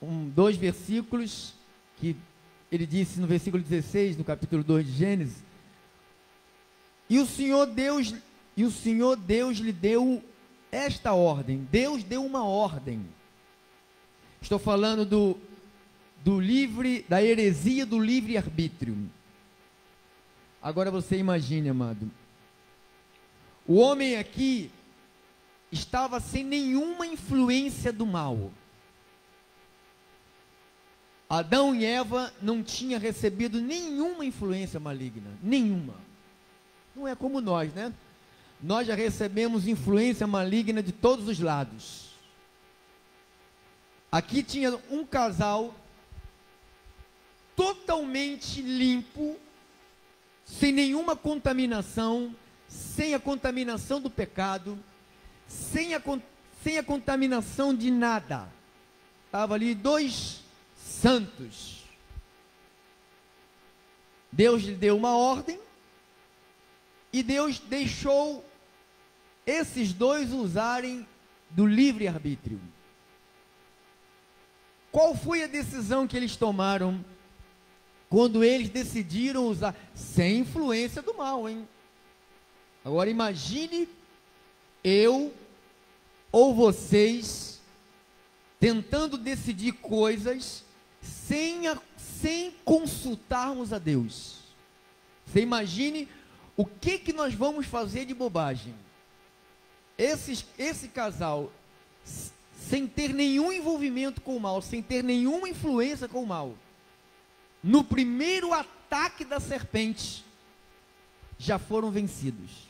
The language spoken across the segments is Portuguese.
dois versículos que ele disse no versículo 16, no capítulo 2 de Gênesis. E o Senhor Deus lhe deu esta ordem. Deus deu uma ordem. Estou falando da heresia do livre-arbítrio. Agora você imagine, amado. O homem aqui estava sem nenhuma influência do mal. Adão e Eva não tinham recebido nenhuma influência maligna. Nenhuma. Não é como nós, né? Nós já recebemos influência maligna de todos os lados. Aqui tinha um casal totalmente limpo, sem nenhuma contaminação, sem a contaminação do pecado, sem a contaminação de nada. Estavam ali dois santos. Deus lhe deu uma ordem e Deus deixou esses dois usarem do livre-arbítrio. Qual foi a decisão que eles tomaram quando eles decidiram usar, sem influência do mal, hein? Agora imagine eu ou vocês tentando decidir coisas sem consultarmos a Deus. Você imagine o que nós vamos fazer de bobagem. Esse casal, sem ter nenhum envolvimento com o mal, sem ter nenhuma influência com o mal, no primeiro ataque da serpente, já foram vencidos.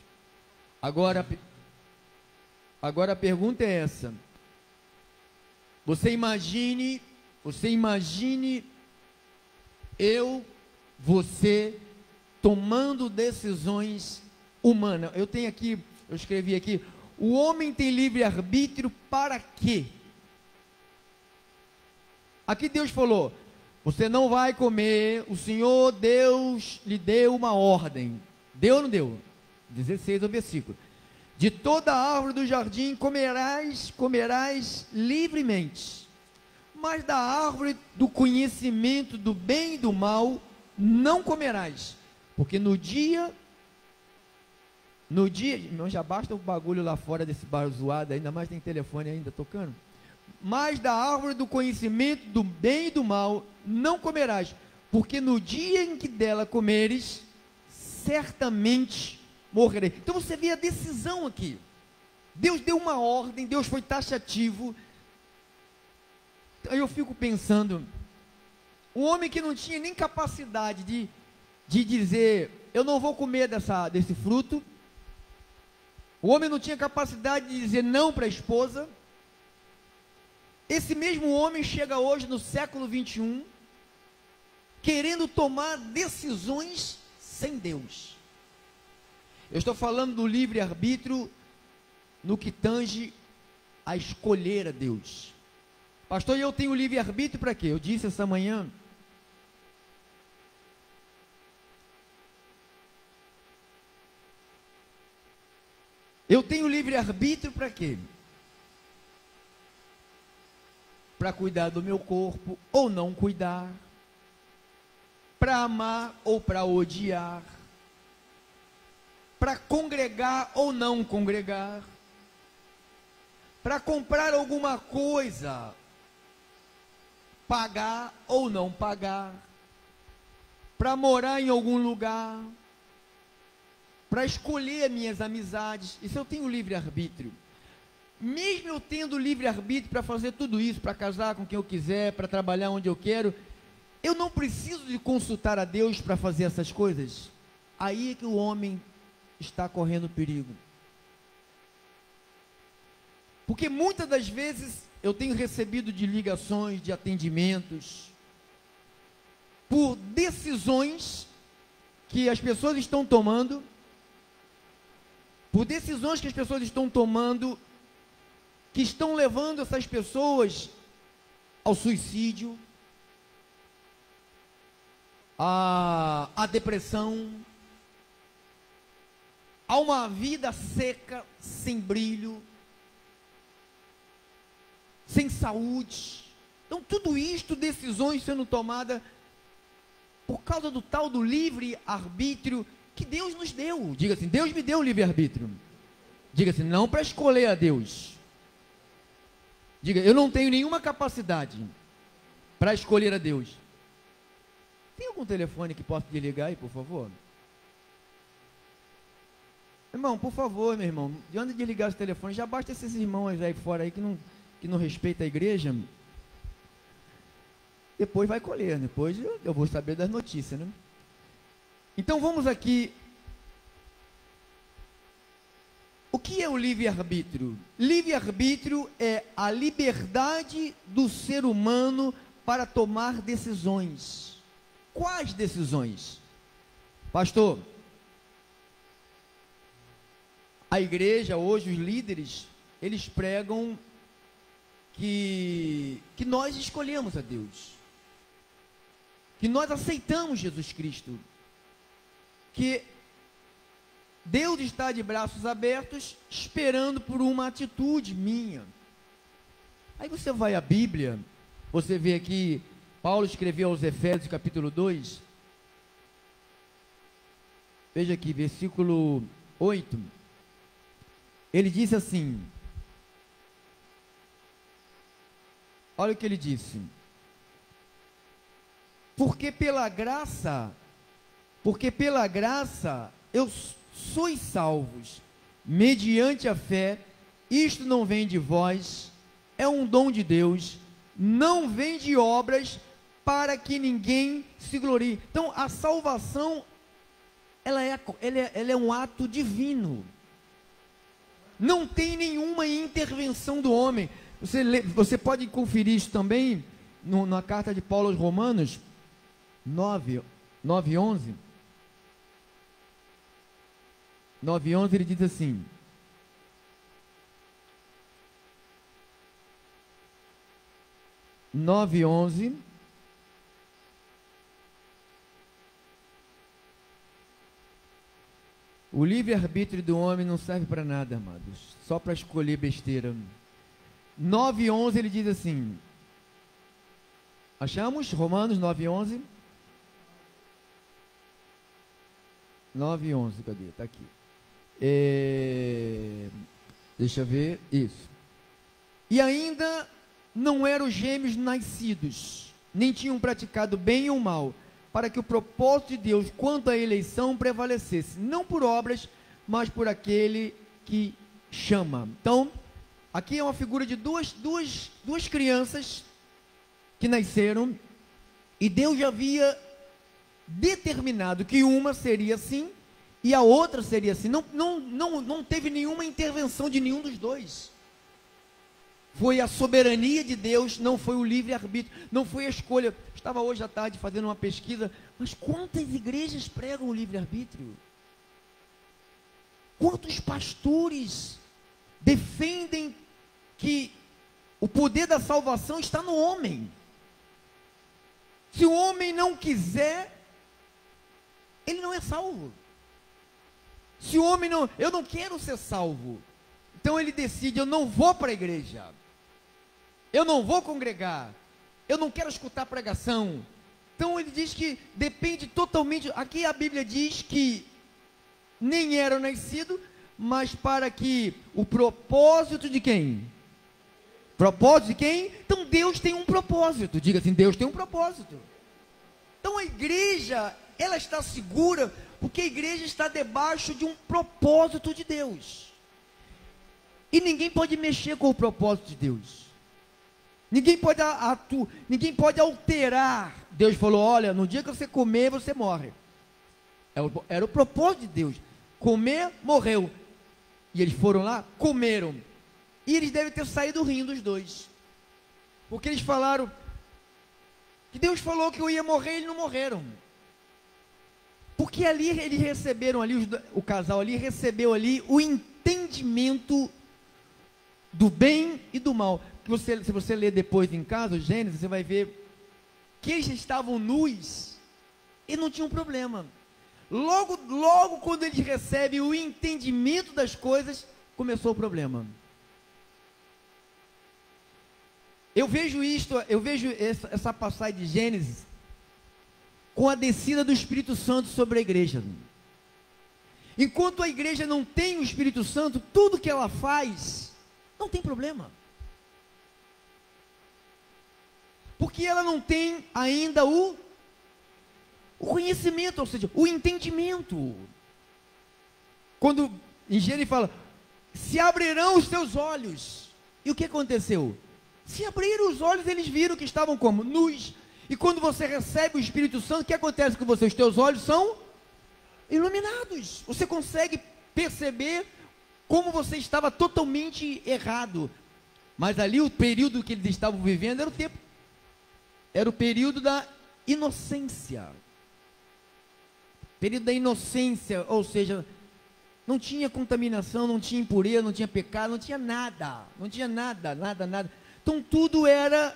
Agora a pergunta é essa. Você imagine você tomando decisões humanas. Eu escrevi aqui, o homem tem livre-arbítrio para quê? Aqui Deus falou, você não vai comer, o Senhor Deus lhe deu uma ordem. Deu ou não deu? 16 o versículo. De toda árvore do jardim comerás livremente, mas da árvore do conhecimento do bem e do mal não comerás, porque no dia, não, já basta o bagulho lá fora desse bar zoado, ainda mais tem telefone ainda tocando. Mas da árvore do conhecimento do bem e do mal não comerás, porque no dia em que dela comeres, certamente morrerei. Então você vê a decisão aqui. Deus deu uma ordem, Deus foi taxativo. Aí eu fico pensando, um homem que não tinha nem capacidade de dizer, eu não vou comer desse fruto. O homem não tinha capacidade de dizer não para a esposa. Esse mesmo homem chega hoje no século 21, querendo tomar decisões sem Deus. Eu estou falando do livre-arbítrio no que tange a escolher a Deus. Pastor, eu tenho livre-arbítrio para quê? Eu disse essa manhã. Eu tenho livre-arbítrio para quê? Para cuidar do meu corpo ou não cuidar, para amar ou para odiar, para congregar ou não congregar, para comprar alguma coisa, pagar ou não pagar, para morar em algum lugar, para escolher minhas amizades. Isso eu tenho livre-arbítrio. Mesmo eu tendo livre-arbítrio para fazer tudo isso, para casar com quem eu quiser, para trabalhar onde eu quero, eu não preciso de consultar a Deus para fazer essas coisas. Aí é que o homem está correndo perigo. Porque muitas das vezes eu tenho recebido de ligações, de atendimentos, por decisões que as pessoas estão tomando, que estão levando essas pessoas ao suicídio, à depressão, a uma vida seca, sem brilho, sem saúde. Então, tudo isto, decisões sendo tomadas por causa do tal do livre-arbítrio que Deus nos deu. Diga assim, Deus me deu o livre-arbítrio. Diga assim, não para escolher a Deus. Diga, eu não tenho nenhuma capacidade para escolher a Deus. Tem algum telefone que possa desligar aí, por favor? Irmão, por favor, meu irmão, de onde desligar os telefones? Já basta esses irmãos aí fora aí que não respeitam a igreja. Depois vai colher, depois eu vou saber das notícias, né? Então vamos aqui. O que é o livre-arbítrio? Livre-arbítrio é a liberdade do ser humano para tomar decisões. Quais decisões? Pastor, a igreja hoje, os líderes, eles pregam que nós escolhemos a Deus, que nós aceitamos Jesus Cristo, que Deus está de braços abertos, esperando por uma atitude minha. Aí você vai à Bíblia, você vê aqui, Paulo escreveu aos Efésios, capítulo 2, veja aqui, versículo 8, ele disse assim, olha o que ele disse, porque pela graça eu sois salvos, mediante a fé, isto não vem de vós, é um dom de Deus, não vem de obras, para que ninguém se glorie. Então, a salvação, ela é um ato divino, não tem nenhuma intervenção do homem. Você pode conferir isso também, na carta de Paulo aos Romanos, 9:11, 9:11, ele diz assim, o livre-arbítrio do homem não serve para nada, amados, só para escolher besteira. 9:11, ele diz assim, achamos? Romanos 9:11, 9:11, cadê? Está aqui. Deixa eu ver, isso. E ainda não eram gêmeos nascidos, nem tinham praticado bem ou mal, para que o propósito de Deus quanto à eleição prevalecesse, não por obras, mas por aquele que chama. Então, aqui é uma figura de duas crianças que nasceram, e Deus já havia determinado que uma seria assim e a outra seria assim. Não teve nenhuma intervenção de nenhum dos dois. Foi a soberania de Deus, não foi o livre-arbítrio, não foi a escolha. Estava hoje à tarde fazendo uma pesquisa, mas quantas igrejas pregam o livre-arbítrio? Quantos pastores defendem que o poder da salvação está no homem? Se o homem não quiser, ele não é salvo. Se o homem não, eu não quero ser salvo, então ele decide, eu não vou para a igreja, eu não vou congregar, eu não quero escutar pregação. Então ele diz que depende totalmente, aqui a Bíblia diz que nem eram nascidos, mas para que o propósito de quem? Propósito de quem? Então Deus tem um propósito, diga assim, Deus tem um propósito. Então a igreja, ela está segura, porque a igreja está debaixo de um propósito de Deus. E ninguém pode mexer com o propósito de Deus. Ninguém pode alterar. Deus falou, olha, no dia que você comer, você morre. Era o propósito de Deus. Comer, morreu. E eles foram lá, comeram. E eles devem ter saído rindo os dois. Porque eles falaram que Deus falou que eu ia morrer e eles não morreram. Porque ali eles receberam ali, o casal ali recebeu ali o entendimento do bem e do mal. Se você ler depois em casa, o Gênesis, você vai ver que eles estavam nus e não tinham problema. Logo quando eles recebem o entendimento das coisas, começou o problema. Eu vejo essa passagem de Gênesis com a descida do Espírito Santo sobre a igreja. Enquanto a igreja não tem o Espírito Santo, tudo que ela faz não tem problema. Porque ela não tem ainda o conhecimento, ou seja, o entendimento. Quando em Gênesis fala, se abrirão os teus olhos. E o que aconteceu? Se abriram os olhos, eles viram que estavam como? Nus. E quando você recebe o Espírito Santo, o que acontece com você? Os teus olhos são iluminados. Você consegue perceber como você estava totalmente errado. Mas ali o período que eles estavam vivendo era o período da inocência. Período da inocência, ou seja, não tinha contaminação, não tinha impureza, não tinha pecado, não tinha nada. Nada. Então tudo era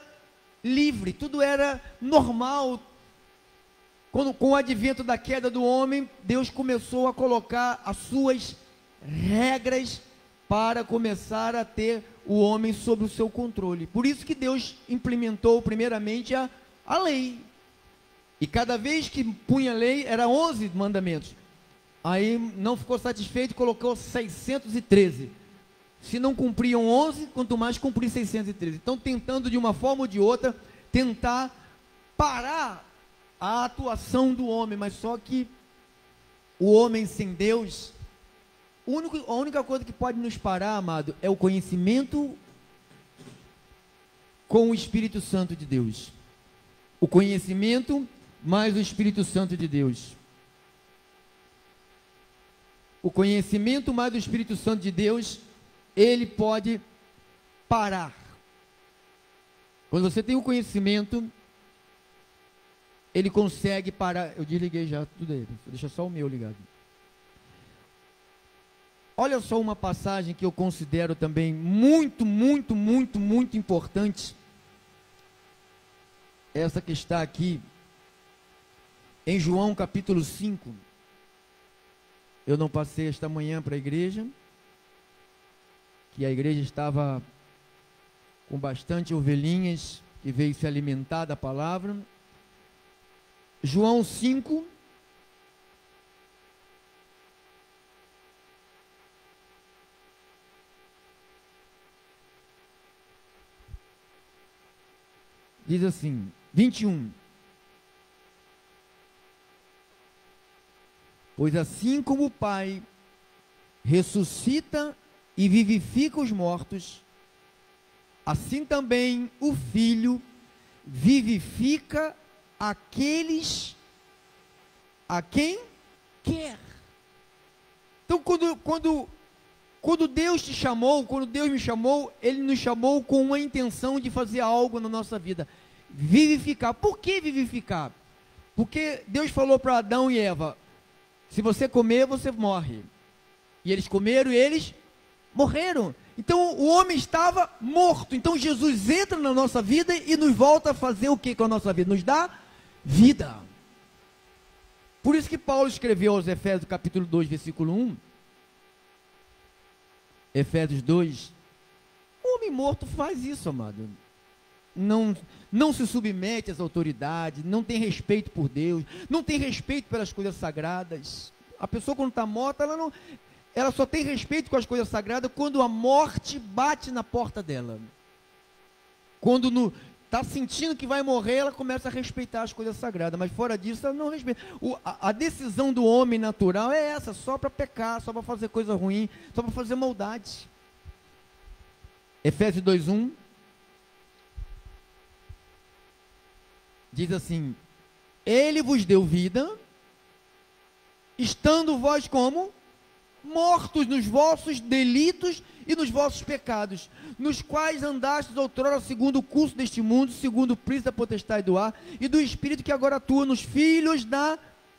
livre, tudo era normal. Com o advento da queda do homem, Deus começou a colocar as suas regras para começar a ter o homem sob o seu controle. Por isso que Deus implementou primeiramente a lei. E cada vez que punha lei, era 11 mandamentos. Aí não ficou satisfeito e colocou 613. Se não cumpriam 11, quanto mais cumprir 613. Então, tentando de uma forma ou de outra, tentar parar a atuação do homem. Mas só que o homem sem Deus, a única coisa que pode nos parar, amado, é o conhecimento com o Espírito Santo de Deus. O conhecimento mais o Espírito Santo de Deus. O conhecimento mais o Espírito Santo de Deus, ele pode parar. Quando você tem o conhecimento, ele consegue parar. Eu desliguei já tudo aí, deixa só o meu ligado. Olha só uma passagem que eu considero também muito importante. Essa que está aqui em João capítulo 5. Eu não passei esta manhã para a igreja, que a igreja estava com bastante ovelhinhas que veio se alimentar da palavra. João 5, diz assim, 21. Pois assim como o Pai ressuscita e vivifica os mortos, assim também o Filho vivifica aqueles a quem quer. Então, quando Deus te chamou, quando Deus me chamou, Ele nos chamou com uma intenção de fazer algo na nossa vida. Vivificar. Por que vivificar? Porque Deus falou para Adão e Eva, se você comer, você morre. E eles comeram e eles morreram. Então o homem estava morto. Então Jesus entra na nossa vida e nos volta a fazer o que com a nossa vida? Nos dá vida. Por isso que Paulo escreveu aos Efésios capítulo 2, versículo 1. Efésios 2. O homem morto faz isso, amado. Não se submete às autoridades, não tem respeito por Deus, não tem respeito pelas coisas sagradas. A pessoa quando está morta, ela só tem respeito com as coisas sagradas quando a morte bate na porta dela. Quando está sentindo que vai morrer, ela começa a respeitar as coisas sagradas, mas fora disso, ela não respeita. A decisão do homem natural é essa, só para pecar, só para fazer coisa ruim, só para fazer maldade. Efésios 2:1 diz assim: Ele vos deu vida, estando vós como? Mortos nos vossos delitos e nos vossos pecados, nos quais andastes outrora segundo o curso deste mundo, segundo o príncipe da potestade do ar e do espírito que agora atua nos filhos da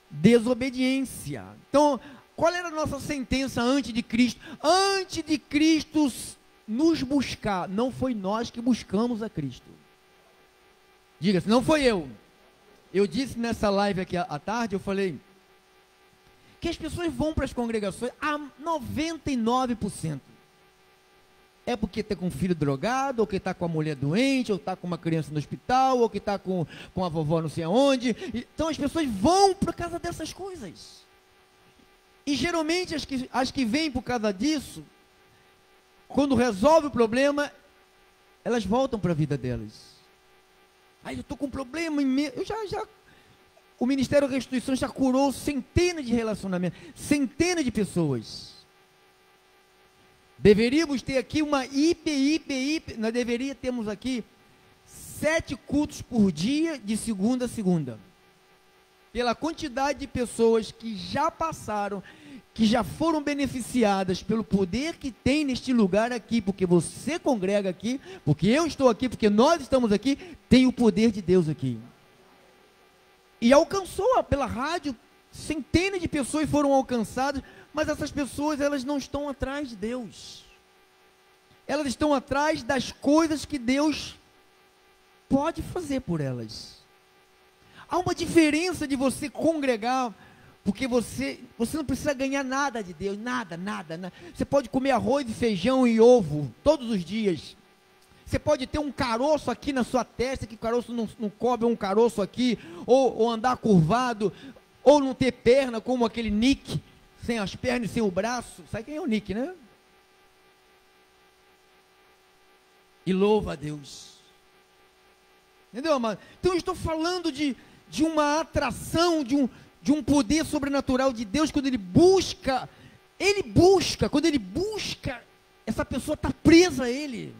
desobediência. Então, qual era a nossa sentença antes de Cristo? Antes de Cristo nos buscar, não foi nós que buscamos a Cristo. Diga-se, não foi eu. Eu disse nessa live aqui à tarde, eu falei que as pessoas vão para as congregações, a 99%. É porque está com um filho drogado, ou que está com a mulher doente, ou está com uma criança no hospital, ou que está com a vovó não sei aonde. Então as pessoas vão por causa dessas coisas. E geralmente as que vêm por causa disso, quando resolve o problema, elas voltam para a vida delas. Aí eu estou com um problema imenso. O Ministério da Restituição já curou centenas de relacionamentos, centenas de pessoas. Deveríamos ter aqui uma nós deveríamos termos aqui 7 cultos por dia, de segunda a segunda. Pela quantidade de pessoas que já passaram, que já foram beneficiadas pelo poder que tem neste lugar aqui, porque você congrega aqui, porque eu estou aqui, porque nós estamos aqui, tem o poder de Deus aqui. E alcançou pela rádio, centenas de pessoas foram alcançadas, mas essas pessoas, elas não estão atrás de Deus. Elas estão atrás das coisas que Deus pode fazer por elas. Há uma diferença de você congregar, porque você não precisa ganhar nada de Deus, nada. Você pode comer arroz e feijão e ovo todos os dias. Você pode ter um caroço aqui na sua testa, que o caroço não cobre um caroço aqui, ou andar curvado, ou não ter perna, como aquele Nick, sem as pernas e sem o braço. Sabe quem é o Nick, né? E louva a Deus. Entendeu, amado? Então eu estou falando de uma atração, de um poder sobrenatural de Deus, quando Ele busca, quando Ele busca, essa pessoa está presa a Ele.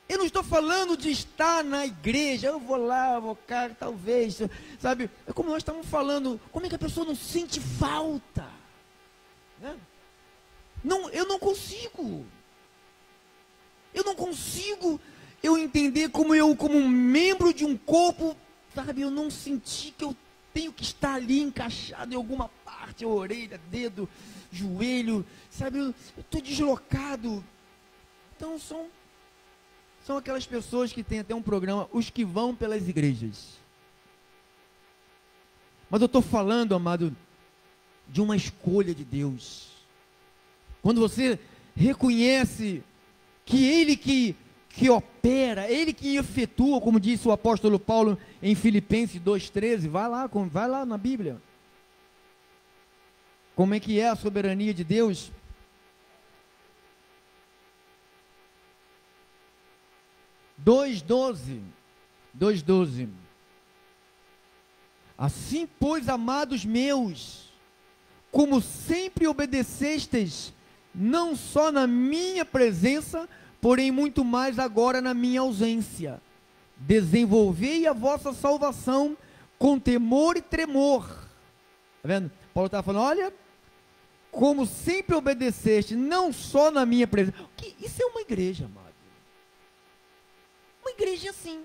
Eu não estou falando de estar na igreja, eu vou lá, vou cá, talvez, sabe? É como nós estamos falando, como é que a pessoa não sente falta? Né? Não, eu não consigo eu entender como um membro de um corpo, sabe? Eu não senti que eu tenho que estar ali encaixado em alguma parte, orelha, dedo, joelho, sabe? Eu estou deslocado. Então são aquelas pessoas que têm até um programa, os que vão pelas igrejas. Mas eu estou falando, amado, de uma escolha de Deus. Quando você reconhece que Ele que opera, Ele que efetua, como disse o apóstolo Paulo em Filipenses 2,13, vai lá na Bíblia. Como é que é a soberania de Deus? 2,12. Assim, pois, amados meus, como sempre obedecestes, não só na minha presença, porém muito mais agora na minha ausência, desenvolvei a vossa salvação com temor e tremor. Está vendo? Paulo está falando, olha, como sempre obedeceste, não só na minha presença. Isso é uma igreja, amado. Uma igreja assim.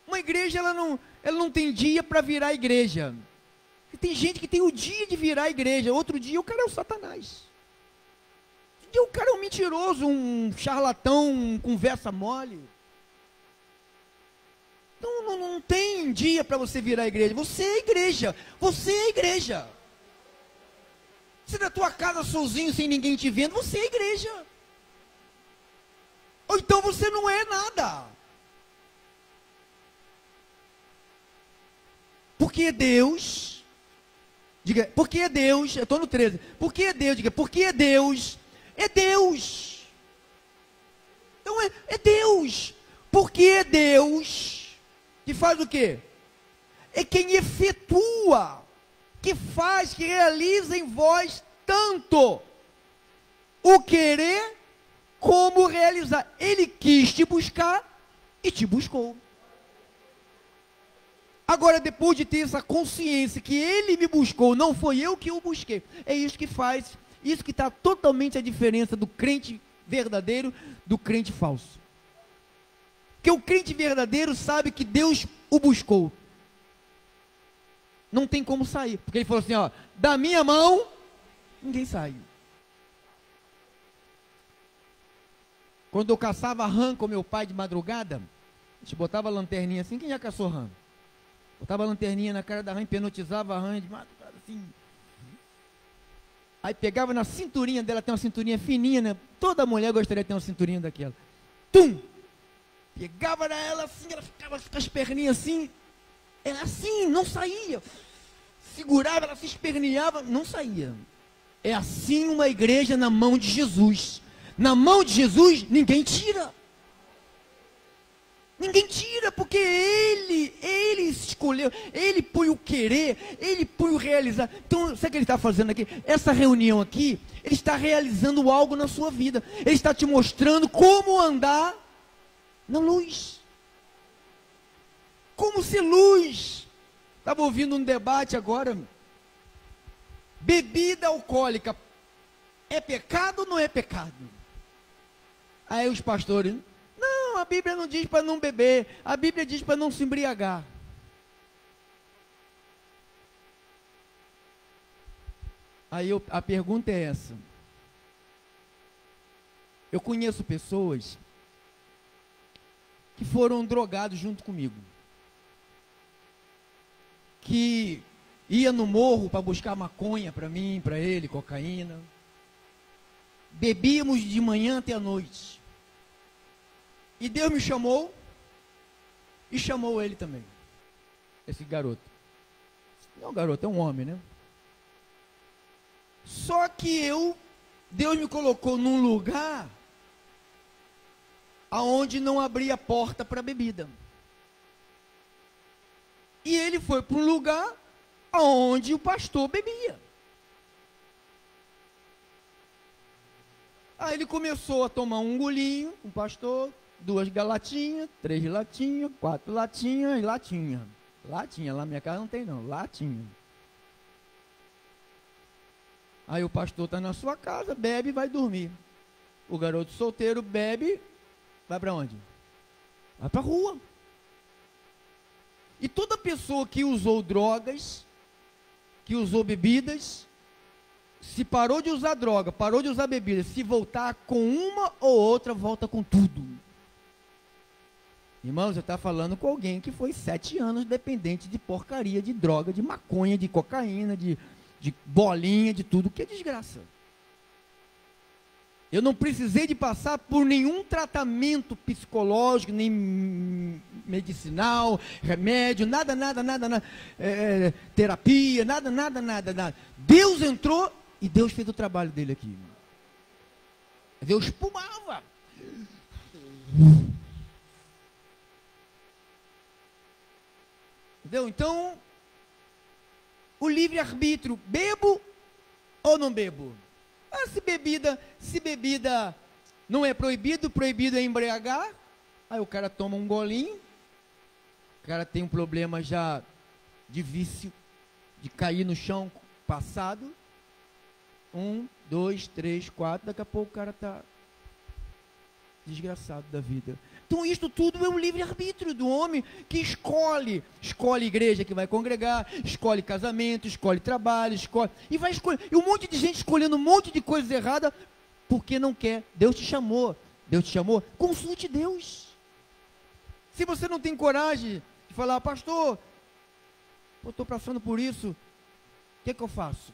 Uma igreja, ela não tem dia para virar igreja. E tem gente que tem o dia de virar igreja, outro dia o cara é o Satanás. Outro dia o cara é um mentiroso, um charlatão, um conversa mole. Então não tem dia para você virar igreja. Você é igreja. Você é igreja. Você na tua casa sozinho, sem ninguém te vendo, você é igreja. Ou então você não é nada. Porque Deus, diga, porque Deus, eu estou no 13, porque Deus, diga, porque Deus, é Deus. Então é Deus. Porque é Deus que faz o quê? É quem efetua, que faz, que realiza em vós tanto o querer como realizar. Ele quis te buscar e te buscou. Agora, depois de ter essa consciência que Ele me buscou, não foi eu que o busquei, é isso que faz, isso que está totalmente a diferença do crente verdadeiro do crente falso. Porque o crente verdadeiro sabe que Deus o buscou. Não tem como sair, porque ele falou assim, ó, da minha mão, ninguém sai. Quando eu caçava rã com meu pai de madrugada, a gente botava a lanterninha assim, quem já caçou rã? Botava a lanterninha na cara da rã, hipnotizava a rã de madrugada assim. Aí pegava na cinturinha dela, tem uma cinturinha fininha, né? Toda mulher gostaria de ter uma cinturinha daquela. Tum! Pegava nela assim, ela ficava com as perninhas assim, ela assim, não saía. Segurava, ela se esperneava, não saía. É assim uma igreja na mão de Jesus. Na mão de Jesus, ninguém tira. Ninguém tira, porque Ele escolheu, Ele põe o querer, Ele põe o realizar. Então, sabe o que Ele está fazendo aqui? Essa reunião aqui, Ele está realizando algo na sua vida. Ele está te mostrando como andar na luz. Como ser luz. Estava ouvindo um debate agora. Bebida alcoólica é pecado ou não é pecado? Aí os pastores... Não, a Bíblia não diz para não beber, a Bíblia diz para não se embriagar. Aí a pergunta é essa. Eu conheço pessoas que foram drogados junto comigo, que ia no morro para buscar maconha para mim, para ele, cocaína. Bebíamos de manhã até a noite. E Deus me chamou, e chamou ele também, esse garoto. Não, garoto, é um homem, né? Só que Deus me colocou num lugar aonde não abria porta para bebida. E ele foi para um lugar aonde o pastor bebia. Aí ele começou a tomar um golinho, o pastor... 2 latinhas, 3 latinhas, 4 latinhas e latinha. Latinha, lá na minha casa não tem não, latinha. Aí o pastor está na sua casa, bebe e vai dormir. O garoto solteiro bebe, vai para onde? Vai para a rua. E toda pessoa que usou drogas, que usou bebidas, se parou de usar droga, parou de usar bebida, se voltar com uma ou outra, volta com tudo. Irmãos, você está falando com alguém que foi 7 anos dependente de porcaria, de droga, de maconha, de cocaína, de bolinha, de tudo que é desgraça. Eu não precisei de passar por nenhum tratamento psicológico, nem medicinal, remédio, nada, terapia, nada. Deus entrou e Deus fez o trabalho dele aqui. Deus espumava. Entendeu? Então, o livre-arbítrio, bebo ou não bebo? Ah, se bebida não é proibido é embriagar. Aí o cara toma um golinho, o cara tem um problema já de vício, de cair no chão passado. 1, 2, 3, 4, daqui a pouco o cara está desgraçado da vida. Então isto tudo é um livre-arbítrio do homem que escolhe igreja que vai congregar, escolhe casamento, escolhe trabalho, e vai escolher, e um monte de gente escolhendo um monte de coisas erradas, porque não quer. Deus te chamou, consulte Deus. Se você não tem coragem de falar, pastor, eu estou passando por isso, o que é que eu faço?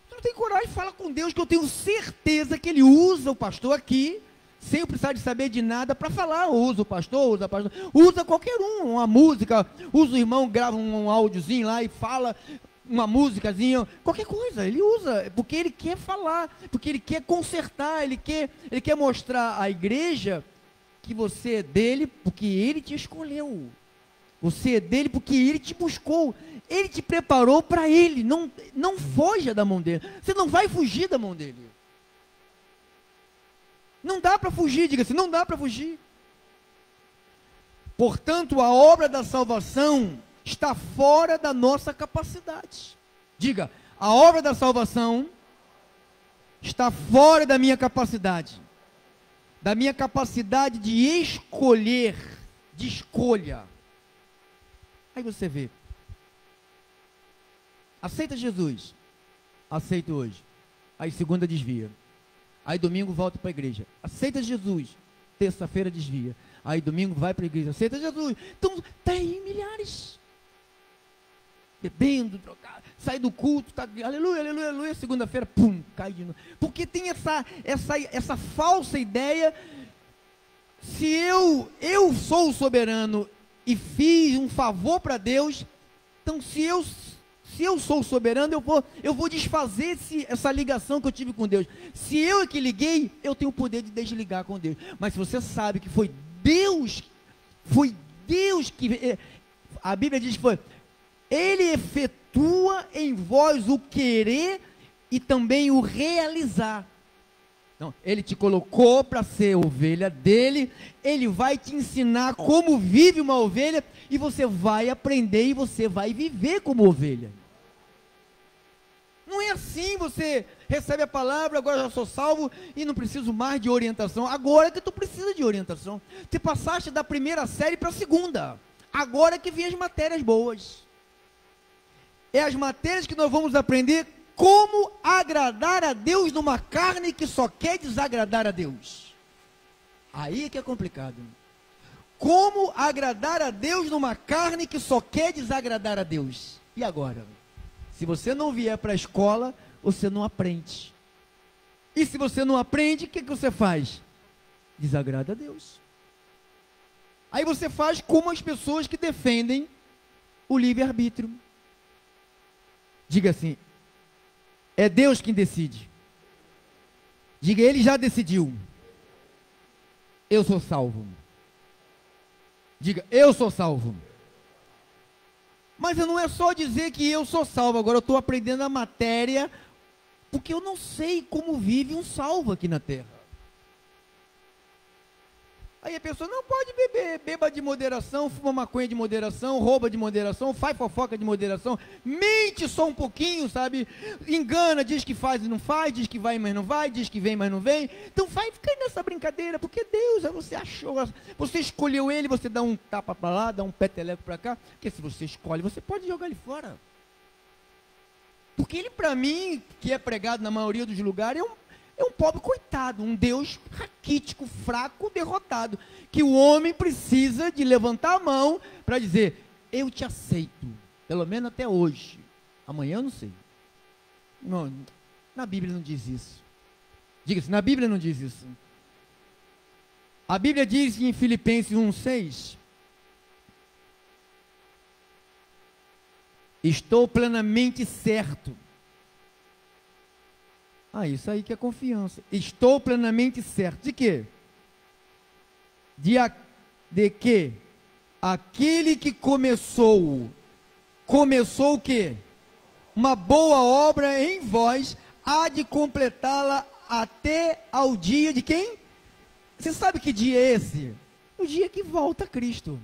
Você não tem coragem, fala com Deus, que eu tenho certeza que Ele usa o pastor aqui, sem eu precisar de saber de nada para falar. Usa o pastor, usa qualquer uma música, usa o irmão, grava um áudiozinho lá e fala uma músicazinha, qualquer coisa, ele usa, porque ele quer falar, porque ele quer consertar, ele quer mostrar à igreja que você é dele porque ele te escolheu, você é dele porque ele te buscou, ele te preparou para ele, não foja da mão dele, você não vai fugir da mão dele. Não dá para fugir, diga-se, não dá para fugir. Portanto, a obra da salvação está fora da nossa capacidade. Diga, a obra da salvação está fora da minha capacidade. Da minha capacidade de escolher, de escolha. Aí você vê. Aceita Jesus. Aceita hoje. Aí segunda desvia. Aí domingo volta para a igreja. Aceita Jesus. Terça-feira desvia. Aí domingo vai para a igreja. Aceita Jesus. Então, está aí milhares. bebendo, drogado, sai do culto, tá, aleluia, aleluia, aleluia, segunda-feira, pum, cai de novo. Porque tem essa falsa ideia, se eu sou o soberano e fiz um favor para Deus, então se eu sou o soberano, eu vou desfazer essa ligação que eu tive com Deus. Se eu é que liguei, eu tenho o poder de desligar com Deus. Mas se você sabe que foi Deus que, a Bíblia diz que foi, Ele efetua em vós o querer e também o realizar. Então, Ele te colocou para ser ovelha dele, Ele vai te ensinar como vive uma ovelha, e você vai aprender e você vai viver como ovelha. Não é assim, você recebe a palavra, agora já sou salvo e não preciso mais de orientação. Agora que tu precisa de orientação. Você passaste da primeira série para a segunda. Agora que vem as matérias boas. É as matérias que nós vamos aprender como agradar a Deus numa carne que só quer desagradar a Deus. Aí é que é complicado. Como agradar a Deus numa carne que só quer desagradar a Deus. E agora? Se você não vier para a escola, você não aprende. E se você não aprende, o que você faz? Desagrada a Deus. Aí você faz como as pessoas que defendem o livre-arbítrio. Diga assim, é Deus quem decide. Diga, Ele já decidiu. Eu sou salvo. Diga, eu sou salvo. Mas não é só dizer que eu sou salvo, agora eu estou aprendendo a matéria, porque eu não sei como vive um salvo aqui na terra. Aí a pessoa não pode beber, beba de moderação, fuma maconha de moderação, rouba de moderação, faz fofoca de moderação, mente só um pouquinho, sabe? Engana, diz que faz e não faz, diz que vai mas não vai, diz que vem mas não vem. Então vai ficar nessa brincadeira, porque Deus, você achou, você escolheu Ele, você dá um tapa para lá, dá um peteleco para cá, porque se você escolhe, você pode jogar Ele fora. Porque Ele, para mim, que é pregado na maioria dos lugares, é um pobre coitado, um Deus raquítico, fraco, derrotado, que o homem precisa de levantar a mão para dizer, eu te aceito, pelo menos até hoje, amanhã eu não sei. Não, na Bíblia não diz isso. Diga-se, na Bíblia não diz isso. A Bíblia diz em Filipenses 1,6, estou plenamente certo. Isso aí que é confiança. Estou plenamente certo. De quê? De que aquele que começou o quê? Uma boa obra em vós, há de completá-la até ao dia de quem? Você sabe que dia é esse? O dia que volta Cristo.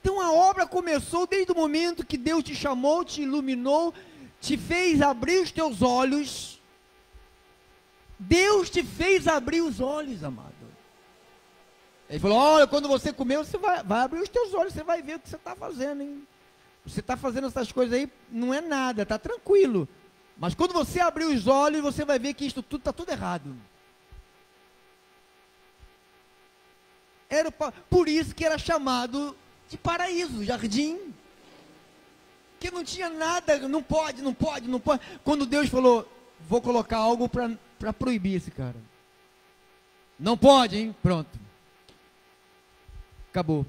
Então a obra começou desde o momento que Deus te chamou, te iluminou, te fez abrir os teus olhos. Deus te fez abrir os olhos, amado. Ele falou, olha, quando você comer, você vai abrir os teus olhos, você vai ver o que você está fazendo, hein? Você está fazendo essas coisas aí, não é nada, está tranquilo. Mas quando você abrir os olhos, você vai ver que isto tudo está tudo errado. Por isso que era chamado de paraíso, jardim. Que não tinha nada, não pode. Quando Deus falou, vou colocar algo para proibir esse cara. Não pode, hein? Pronto. Acabou.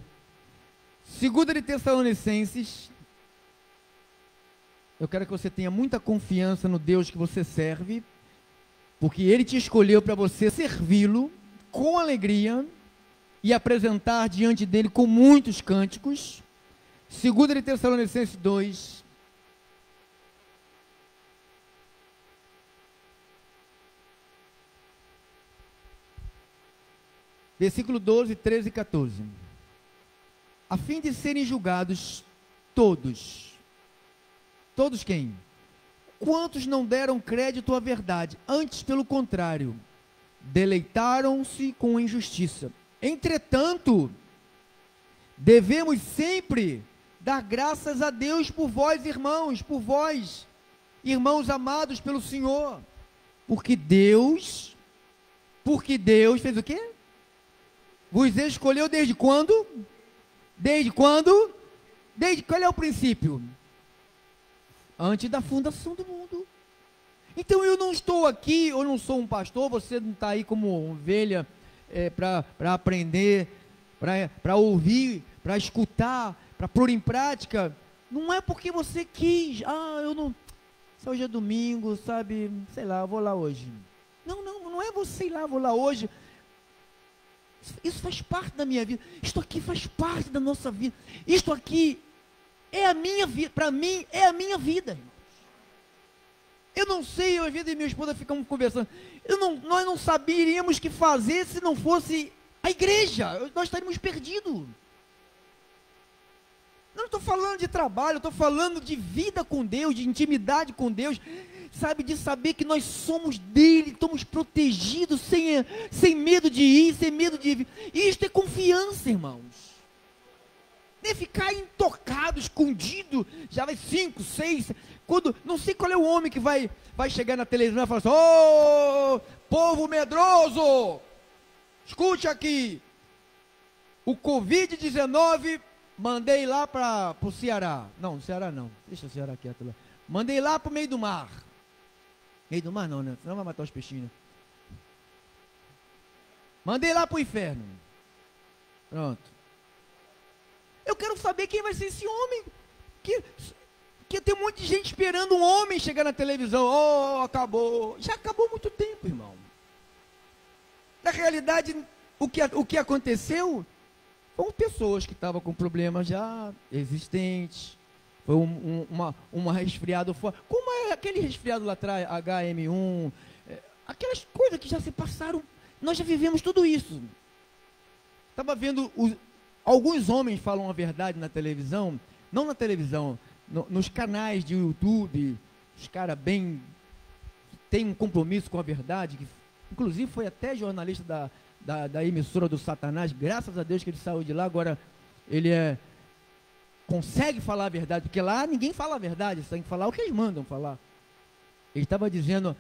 2 de Tessalonicenses. Eu quero que você tenha muita confiança no Deus que você serve, porque Ele te escolheu para você servi-lo com alegria e apresentar diante dEle com muitos cânticos. 2 de Tessalonicenses 2, versículo 12, 13 e 14. A fim de serem julgados todos quem? Quantos não deram crédito à verdade, antes pelo contrário, deleitaram-se com a injustiça. Entretanto, devemos sempre dar graças a Deus por vós, irmãos, amados pelo Senhor, porque Deus fez o quê? Vos escolheu desde quando? Desde quando? Qual é o princípio? Antes da fundação do mundo. Então eu não estou aqui, eu não sou um pastor, você não está aí como ovelha para aprender, para ouvir, para escutar, para pôr em prática. Não é porque você quis, eu não, se hoje é domingo, sabe, sei lá, eu vou lá hoje. Não é você ir lá, vou lá hoje. Isso faz parte da minha vida. Isto aqui faz parte da nossa vida. Isto aqui é a minha vida. Para mim, é a minha vida, irmãos. Eu não sei, eu e minha esposa ficamos conversando. Nós não saberíamos o que fazer se não fosse a igreja. Nós estaríamos perdidos. Não estou falando de trabalho, estou falando de vida com Deus, de intimidade com Deus, sabe, de saber que nós somos dele, estamos protegidos, sem medo de ir, sem medo de vir. Isto é confiança, irmãos. Nem ficar intocado, escondido, já vai 5, 6, quando, não sei qual é o homem que vai chegar na televisão e falar assim: ô, povo medroso, escute aqui, o Covid-19, mandei lá para o Ceará. Não, Ceará não. Deixa o Ceará quieto lá. Mandei lá para o meio do mar. Meio do mar não, né? Senão vai matar os peixinhos, né? Mandei lá para o inferno. Pronto. Eu quero saber quem vai ser esse homem. Que tem um monte de gente esperando um homem chegar na televisão. Oh, acabou. Já acabou há muito tempo, irmão. Na realidade, o que aconteceu... Foram pessoas que estavam com problemas já existentes. Foi uma resfriado fora. Como é aquele resfriado lá atrás, HM1, aquelas coisas que já se passaram. Nós já vivemos tudo isso. Estava vendo, alguns homens falam a verdade na televisão, não na televisão, nos canais de YouTube, os caras bem, têm um compromisso com a verdade, que inclusive foi até jornalista da emissora do Satanás, graças a Deus que ele saiu de lá, agora ele consegue falar a verdade, porque lá ninguém fala a verdade, só tem que falar o que eles mandam falar. Ele estava dizendo,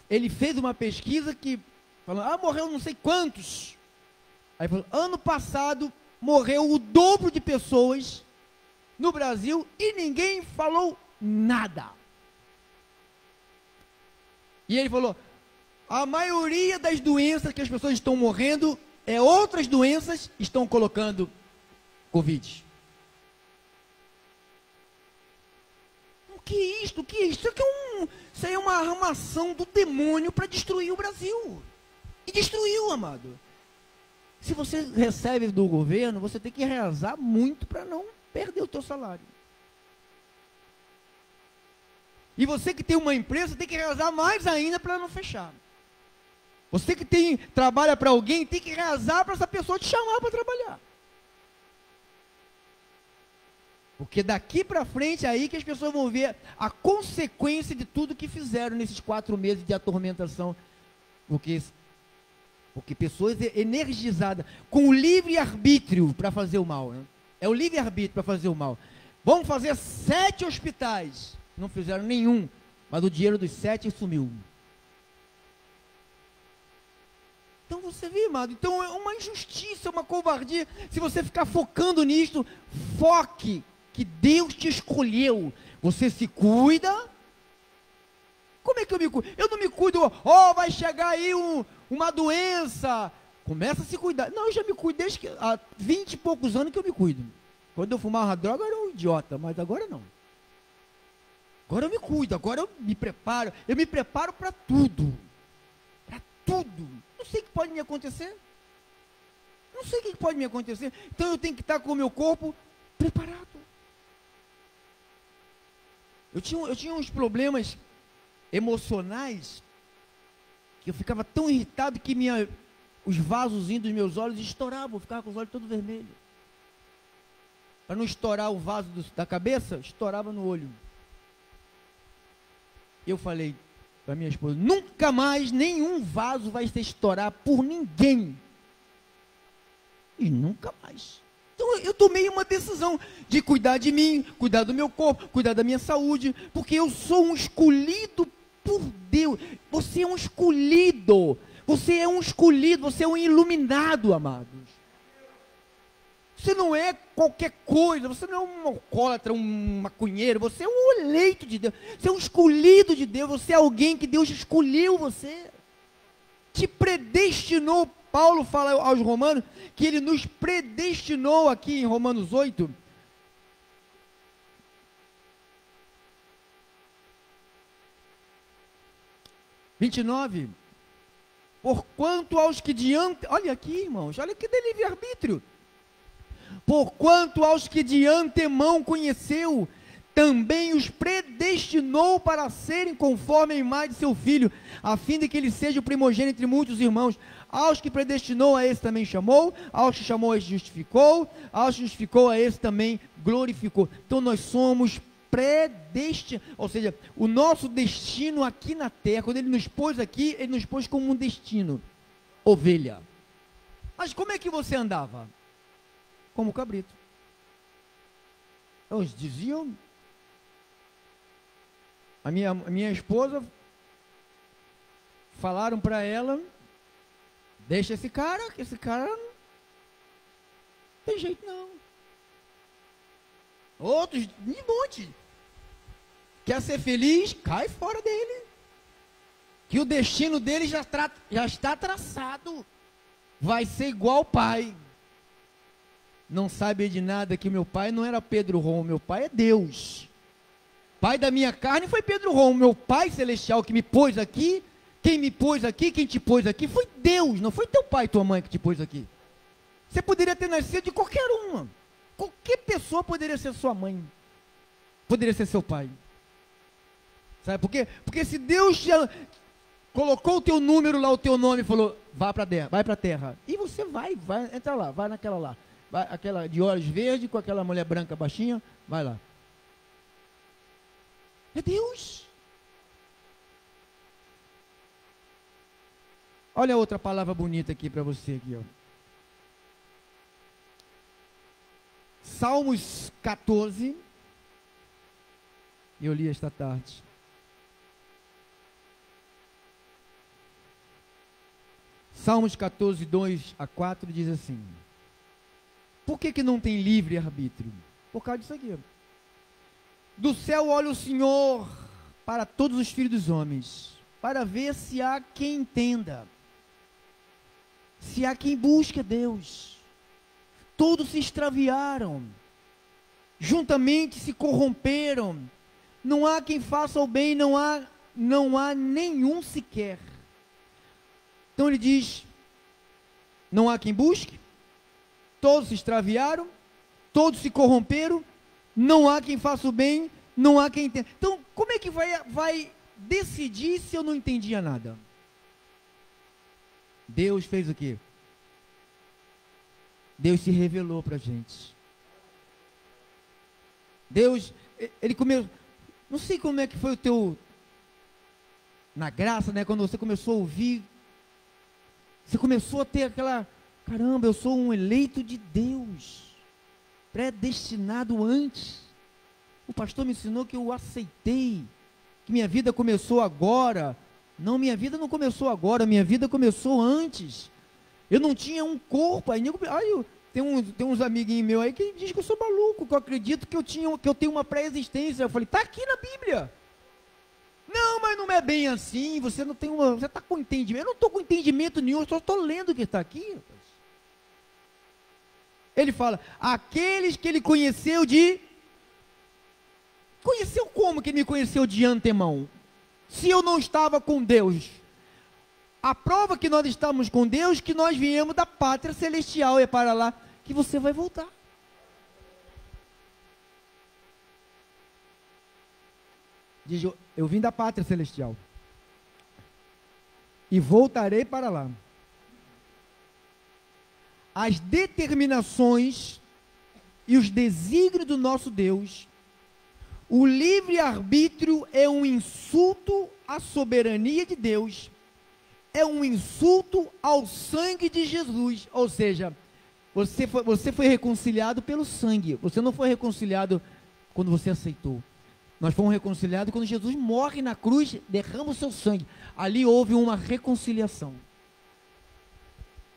ele fez uma pesquisa que, falando, morreu não sei quantos, aí falou, ano passado morreu o dobro de pessoas no Brasil e ninguém falou nada. E ele falou, a maioria das doenças que as pessoas estão morrendo, outras doenças estão colocando Covid. O que é isto? O que é isto? Isso aí é uma armação do demônio para destruir o Brasil. E destruiu, amado. Se você recebe do governo, você tem que rezar muito para não perder o teu salário. E você que tem uma empresa, tem que rezar mais ainda para não fechar. Você que trabalha para alguém, tem que rezar para essa pessoa te chamar para trabalhar. Porque daqui para frente é aí que as pessoas vão ver a consequência de tudo que fizeram nesses 4 meses de atormentação. Porque pessoas energizadas, com o livre-arbítrio para fazer o mal. Né? É o livre-arbítrio para fazer o mal. Vamos fazer 7 hospitais. Não fizeram nenhum, mas o dinheiro dos 7 sumiu. Então você vê, amado, então é uma injustiça, uma covardia, se você ficar focando nisso, foque, que Deus te escolheu, você se cuida. Como é que eu me cuido? Eu não me cuido, vai chegar aí uma doença, começa a se cuidar. Não, eu já me cuido desde há 20 e poucos anos que eu me cuido. Quando eu fumava droga eu era um idiota, mas agora não. Agora eu me cuido, agora eu me preparo para tudo. Para tudo. Não sei o que pode me acontecer. Não sei o que pode me acontecer. Então eu tenho que estar com o meu corpo preparado. Eu tinha uns problemas emocionais que eu ficava tão irritado que os vasozinhos dos meus olhos estouravam. Eu ficava com os olhos todos vermelhos. Para não estourar o vaso da cabeça, estourava no olho. Eu falei para minha esposa, nunca mais nenhum vaso vai se estourar por ninguém. E nunca mais. Então eu tomei uma decisão de cuidar de mim, cuidar do meu corpo, cuidar da minha saúde, porque eu sou um escolhido por Deus. Você é um escolhido, você é um iluminado, amados. Você não é qualquer coisa, você não é um alcoólatra, um maconheiro, você é um eleito de Deus, você é um escolhido de Deus, você é alguém que Deus escolheu você, te predestinou. Paulo fala aos romanos que ele nos predestinou aqui em Romanos 8, (29), porquanto aos que de olha aqui, irmãos, olha que livre-arbítrio, porquanto aos que de antemão conheceu, também os predestinou para serem conforme a imagem de seu Filho, a fim de que ele seja o primogênito entre muitos irmãos. Aos que predestinou, a esse também chamou, aos que chamou, a esse justificou, aos que justificou, a esse também glorificou. Então nós somos predestinados, ou seja, o nosso destino aqui na terra, quando ele nos pôs aqui, ele nos pôs como um destino, ovelha. Mas como é que você andava? Como cabrito. Eles diziam, a minha esposa, falaram para ela, deixa esse cara, que esse cara não tem jeito não. Outros, de monte, quer ser feliz, cai fora dele, que o destino dele já está traçado, vai ser igual ao pai. Não sabe de nada que meu pai não era Pedro Rom, meu pai é Deus. Pai da minha carne foi Pedro Rom, meu pai celestial que me pôs aqui. Quem me pôs aqui, quem te pôs aqui foi Deus, não foi teu pai e tua mãe que te pôs aqui. Você poderia ter nascido de qualquer uma. Qualquer pessoa poderia ser sua mãe, poderia ser seu pai. Sabe por quê? Porque se Deus colocou o teu número lá, o teu nome, e falou, vai para a terra, e você vai, entra lá, vai naquela lá, vai, aquela de olhos verdes, com aquela mulher branca baixinha, vai lá. É Deus. Olha outra palavra bonita aqui para você aqui, ó. Salmos 14, eu li esta tarde. Salmos 14, 2 a 4 diz assim: por que não tem livre arbítrio? Por causa disso aqui. Do céu olha o Senhor para todos os filhos dos homens, para ver se há quem entenda, se há quem busque Deus. Todos se extraviaram, juntamente se corromperam, não há quem faça o bem, não há nenhum sequer. Então ele diz, não há quem busque, todos se extraviaram, todos se corromperam, não há quem faça o bem, não há quem entenda. Então, como é que vai decidir se eu não entendia nada? Deus fez o quê? Deus se revelou para a gente. Deus, ele começou, não sei como é que foi o teu, na graça, né, quando você começou a ouvir, você começou a ter aquela, caramba, eu sou um eleito de Deus, predestinado antes. O pastor me ensinou que eu aceitei, que minha vida começou agora. Não, minha vida não começou agora, minha vida começou antes. Eu não tinha um corpo. Aí, tem uns amiguinhos meus aí que dizem que eu sou maluco, que eu acredito que eu tenho uma pré-existência. Eu falei, está aqui na Bíblia. Não, mas não é bem assim, você não tem você está com entendimento. Eu não estou com entendimento nenhum, eu só estou lendo o que está aqui. Ele fala, aqueles que ele conheceu conheceu como que ele me conheceu de antemão? Se eu não estava com Deus, a prova que nós estamos com Deus, que nós viemos da pátria celestial, é para lá que você vai voltar. Diz, eu vim da pátria celestial e voltarei para lá. As determinações e os desígnios do nosso Deus, o livre-arbítrio é um insulto à soberania de Deus, é um insulto ao sangue de Jesus. Ou seja, você foi reconciliado pelo sangue, você não foi reconciliado quando você aceitou. Nós fomos reconciliados quando Jesus morre na cruz, derrama o seu sangue. Ali houve uma reconciliação.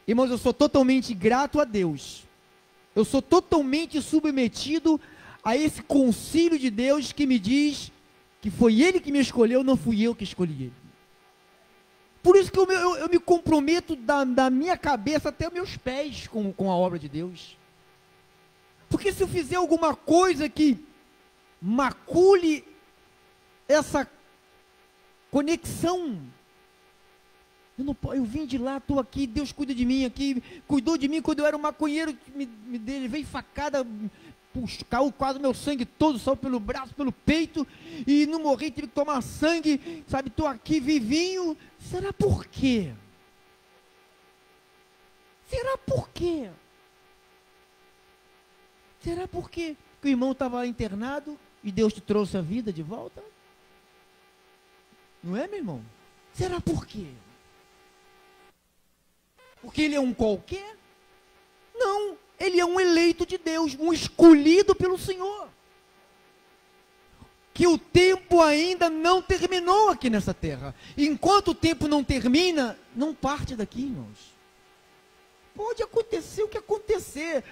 Irmãos, eu sou totalmente grato a Deus, Eu sou totalmente submetido a esse concílio de Deus que me diz que foi Ele que me escolheu, não fui eu que escolhi Ele. Por isso que eu me comprometo da minha cabeça até meus pés com a obra de Deus. Porque se eu fizer alguma coisa que macule essa conexão, eu vim de lá, estou aqui, Deus cuida de mim aqui, cuidou de mim quando eu era um maconheiro, ele veio facada, caiu quase meu sangue todo, saiu pelo braço, pelo peito, e não morri, tive que tomar sangue, sabe, estou aqui vivinho. Será por quê? Será por quê? Será por quê? Que o irmão estava internado e Deus te trouxe a vida de volta? Não é, meu irmão? Será por quê? Porque ele é um qualquer? Não, ele é um eleito de Deus, um escolhido pelo Senhor. Que o tempo ainda não terminou aqui nessa terra. Enquanto o tempo não termina, não parte daqui, irmãos. Pode acontecer o que acontecer,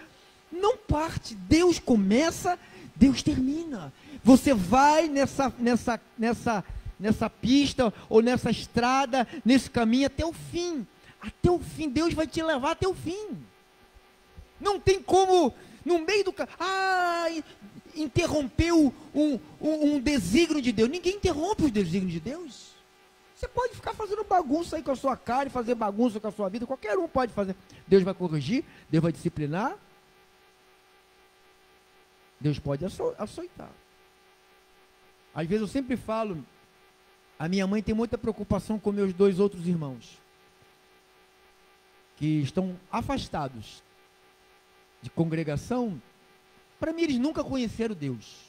não parte. Deus começa, Deus termina. Você vai nessa pista, ou nessa estrada, nesse caminho até o fim. Até o fim, Deus vai te levar até o fim. Não tem como, no meio do caminho, interrompeu um desígnio de Deus. Ninguém interrompe os desígnios de Deus. Você pode ficar fazendo bagunça aí com a sua cara, e fazer bagunça com a sua vida, qualquer um pode fazer. Deus vai corrigir, Deus vai disciplinar, Deus pode açoitar. Às vezes eu sempre falo, a minha mãe tem muita preocupação com meus 2 outros irmãos, que estão afastados de congregação. Para mim eles nunca conheceram Deus.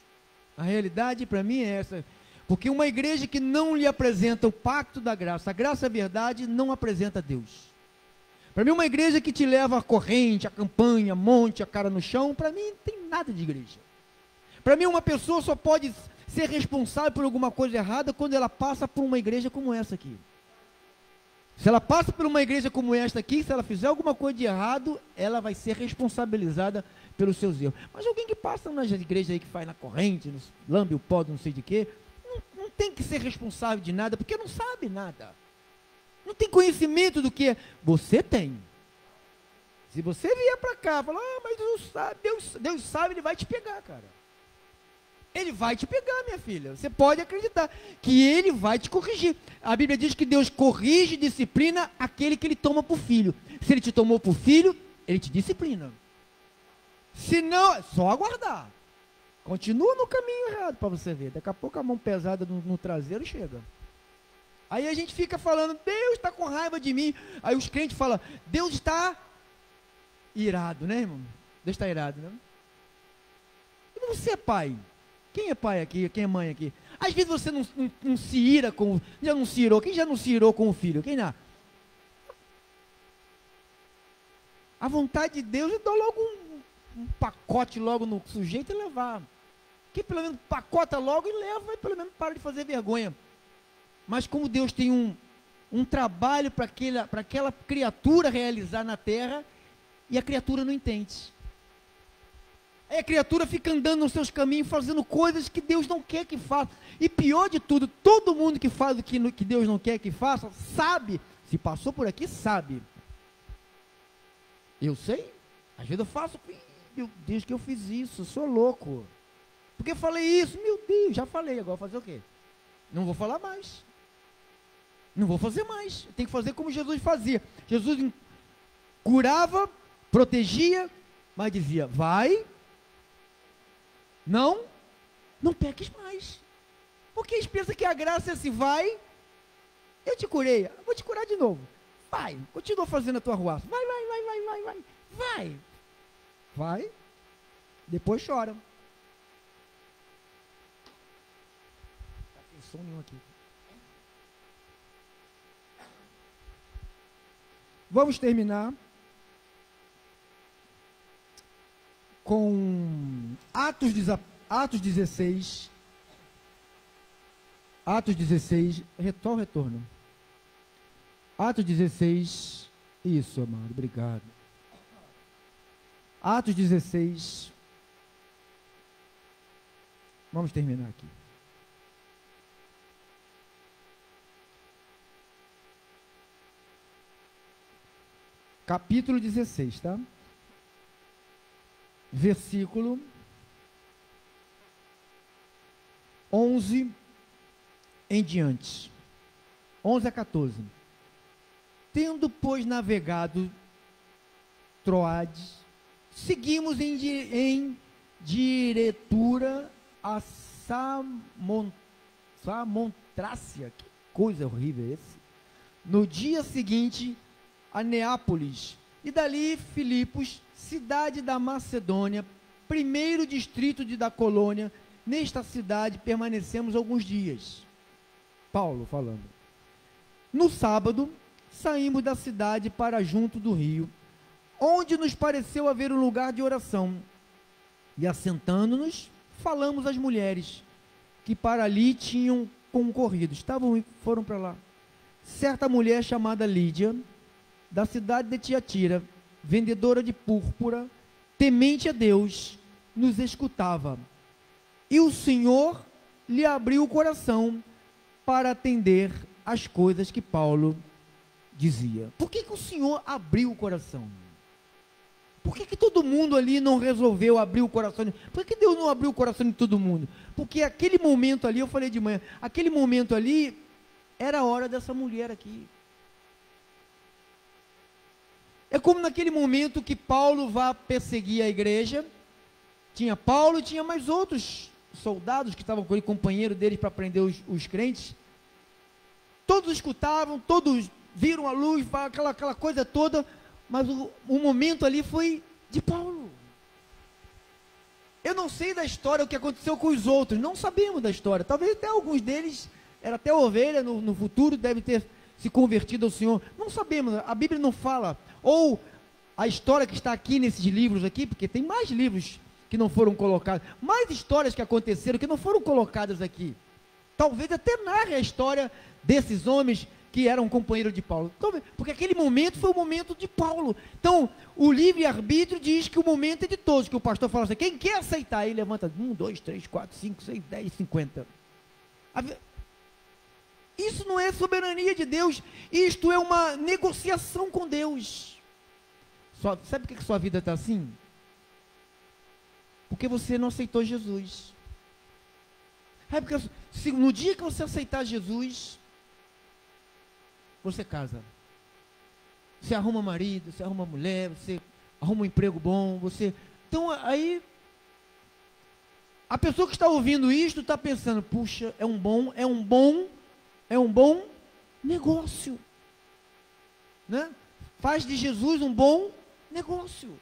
A realidade para mim é essa, porque uma igreja que não lhe apresenta o pacto da graça, a graça é a verdade, não apresenta Deus. Para mim uma igreja que te leva a corrente, a campanha, monte, a cara no chão, para mim não tem nada de igreja. Para mim uma pessoa só pode ser responsável por alguma coisa errada quando ela passa por uma igreja como essa aqui. Se ela passa por uma igreja como esta aqui, se ela fizer alguma coisa de errado, ela vai ser responsabilizada pelos seus erros. Mas alguém que passa nas igrejas aí, que faz na corrente, lambe o pó, não sei de quê, não tem que ser responsável de nada, porque não sabe nada. Não tem conhecimento do que você tem. Se você vier para cá e falar, mas Deus sabe, Ele vai te pegar, cara. Ele vai te pegar, minha filha. Você pode acreditar que Ele vai te corrigir. A Bíblia diz que Deus corrige e disciplina aquele que Ele toma por filho. Se Ele te tomou por filho, Ele te disciplina. Se não, é só aguardar. Continua no caminho errado para você ver. Daqui a pouco a mão pesada no traseiro chega. Aí a gente fica falando, Deus está com raiva de mim. Aí os crentes falam, Deus está irado, né, irmão? Deus está irado, né? E você é pai? Quem é pai aqui? Quem é mãe aqui? Às vezes você não se ira com... Já não se irou? Quem já não se irou com o filho? Quem não? A vontade de Deus é dar logo um pacote logo no sujeito e levar. Que pelo menos pacota logo e leva, e pelo menos para de fazer vergonha. Mas como Deus tem um trabalho para aquela criatura realizar na terra, e a criatura não entende. Aí a criatura fica andando nos seus caminhos, fazendo coisas que Deus não quer que faça. E pior de tudo, todo mundo que faz o que Deus não quer que faça, sabe, se passou por aqui, sabe. Eu sei, às vezes eu faço, meu Deus, que eu fiz isso, eu sou louco. Porque eu falei isso, meu Deus, já falei, agora fazer o quê? Não vou falar mais. Não vou fazer mais. Eu tenho que fazer como Jesus fazia. Jesus curava, protegia, mas dizia, vai, não peques mais. Porque eles pensam que a graça é assim, vai, eu te curei, vou te curar de novo. Vai, continua fazendo a tua arruaça. Vai, depois chora. Não tem som nenhum aqui. Vamos terminar com Atos 16. Atos 16, retorno. Atos 16, isso, amado, obrigado. Atos 16. Vamos terminar aqui. Capítulo 16, tá? Versículo 11 em diante. 11 a 14. Tendo, pois, navegado Troades, seguimos em diretura a Samontrácia. Que coisa horrível é esse. No dia seguinte, a Neápolis, e dali Filipos, cidade da Macedônia, primeiro distrito da colônia. Nesta cidade permanecemos alguns dias. Paulo falando. No sábado, saímos da cidade para junto do rio, onde nos pareceu haver um lugar de oração. E assentando-nos, falamos às mulheres que para ali tinham concorrido. Foram para lá. Certa mulher chamada Lídia, da cidade de Tiatira, vendedora de púrpura, temente a Deus, nos escutava. E o Senhor lhe abriu o coração para atender as coisas que Paulo dizia. Por que o Senhor abriu o coração? Por que todo mundo ali não resolveu abrir o coração? Por que Deus não abriu o coração de todo mundo? Porque aquele momento ali, eu falei de manhã, aquele momento ali era a hora dessa mulher aqui. É como naquele momento que Paulo vai perseguir a igreja. Tinha Paulo e tinha mais outros soldados que estavam com ele, companheiro deles, para prender os crentes. Todos escutavam, todos viram a luz, aquela coisa toda, mas o momento ali foi de Paulo. Eu não sei da história o que aconteceu com os outros, não sabemos da história. Talvez até alguns deles, era até ovelha no futuro, deve ter se convertido ao Senhor. Não sabemos, a Bíblia não fala. Ou a história que está aqui nesses livros aqui, porque tem mais livros que não foram colocados, mais histórias que aconteceram que não foram colocadas aqui. Talvez até narre a história desses homens que eram companheiros de Paulo. Porque aquele momento foi o momento de Paulo. Então, o livre-arbítrio diz que o momento é de todos, que o pastor fala assim, quem quer aceitar? Aí levanta 1, 2, 3, 4, 5, 6, 10, 50. Isso não é soberania de Deus, isto é uma negociação com Deus. Sabe por que sua vida está assim? Porque você não aceitou Jesus. Porque no dia que você aceitar Jesus, você casa. Você arruma marido, você arruma mulher, você arruma um emprego bom, Então aí, a pessoa que está ouvindo isto está pensando, puxa, é um bom negócio. Né? Faz de Jesus um bom negócio.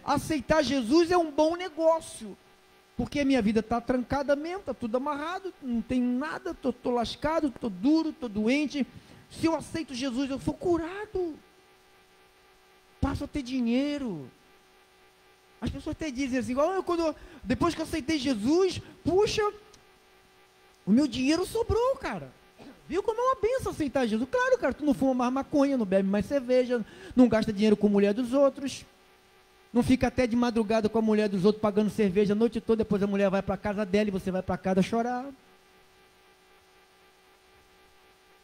Aceitar Jesus é um bom negócio. Porque a minha vida está trancada mesmo, está tudo amarrado, não tenho nada, estou lascado, estou duro, estou doente. Se eu aceito Jesus, eu sou curado. Passo a ter dinheiro. As pessoas até dizem assim, depois que eu aceitei Jesus, puxa, o meu dinheiro sobrou, cara. Viu como é uma benção aceitar Jesus? Claro, cara, tu não fuma mais maconha, não bebe mais cerveja, não gasta dinheiro com a mulher dos outros, não fica até de madrugada com a mulher dos outros pagando cerveja a noite toda, depois a mulher vai para a casa dela e você vai para casa chorar.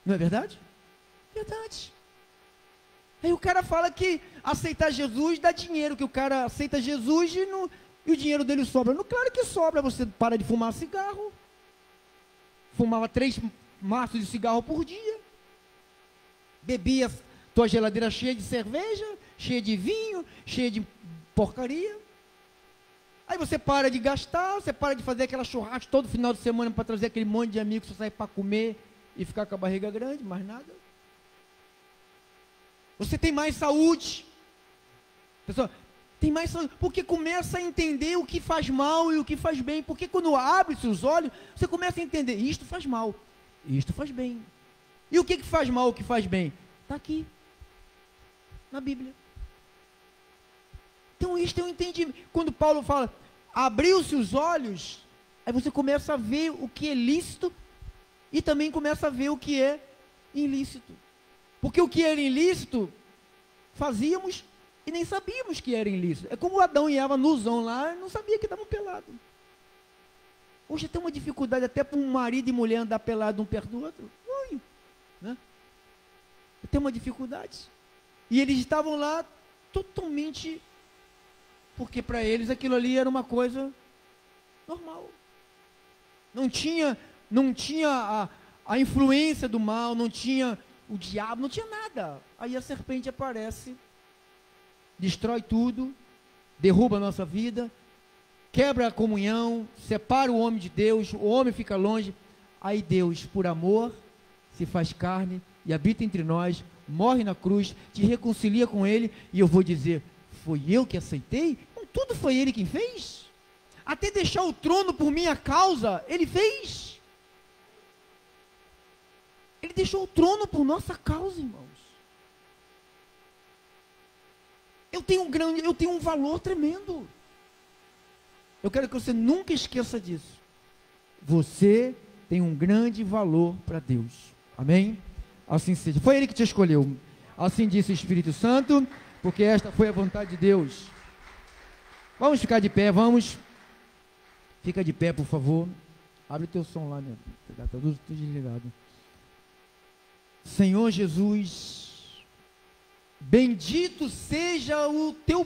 Não é verdade? Verdade. Aí o cara fala que aceitar Jesus dá dinheiro, que o cara aceita Jesus e o dinheiro dele sobra. Não, claro que sobra, você para de fumar cigarro. Fumava 3 maços de cigarro por dia. Bebia tua geladeira cheia de cerveja, cheia de vinho, cheia de porcaria. Aí você para de gastar, você para de fazer aquela churrasco todo final de semana para trazer aquele monte de amigos que você sai para comer e ficar com a barriga grande, mais nada. Você tem mais saúde. Pessoal, tem mais saúde, porque começa a entender o que faz mal e o que faz bem. Porque quando abre seus olhos, você começa a entender, isto faz mal, isto faz bem. E o que faz mal, o que faz bem? Está aqui, na Bíblia. Então isto é um entendimento. Quando Paulo fala, abriu-se os olhos, aí você começa a ver o que é lícito e também começa a ver o que é ilícito. Porque o que era ilícito, fazíamos e nem sabíamos que era ilícito. É como Adão e Eva nusão lá, não sabia que estavam pelados. Hoje tem uma dificuldade até para um marido e mulher andar pelado um perto do outro. Ui, né? Tem uma dificuldade. E eles estavam lá totalmente, porque para eles aquilo ali era uma coisa normal. Não tinha a influência do mal, não tinha o diabo, não tinha nada. Aí a serpente aparece, destrói tudo, derruba a nossa vida, quebra a comunhão, separa o homem de Deus, o homem fica longe. Aí Deus, por amor, se faz carne e habita entre nós, morre na cruz, te reconcilia com Ele, e eu vou dizer, foi eu que aceitei? Não, tudo foi Ele quem fez. Até deixar o trono por minha causa, Ele fez. Ele deixou o trono por nossa causa, irmãos. Eu tenho um valor tremendo. Eu quero que você nunca esqueça disso. Você tem um grande valor para Deus. Amém? Assim seja. Foi Ele que te escolheu. Assim disse o Espírito Santo, porque esta foi a vontade de Deus. Vamos ficar de pé, vamos. Fica de pé, por favor. Abre o teu som lá, né? Está tudo desligado. Senhor Jesus, bendito seja o teu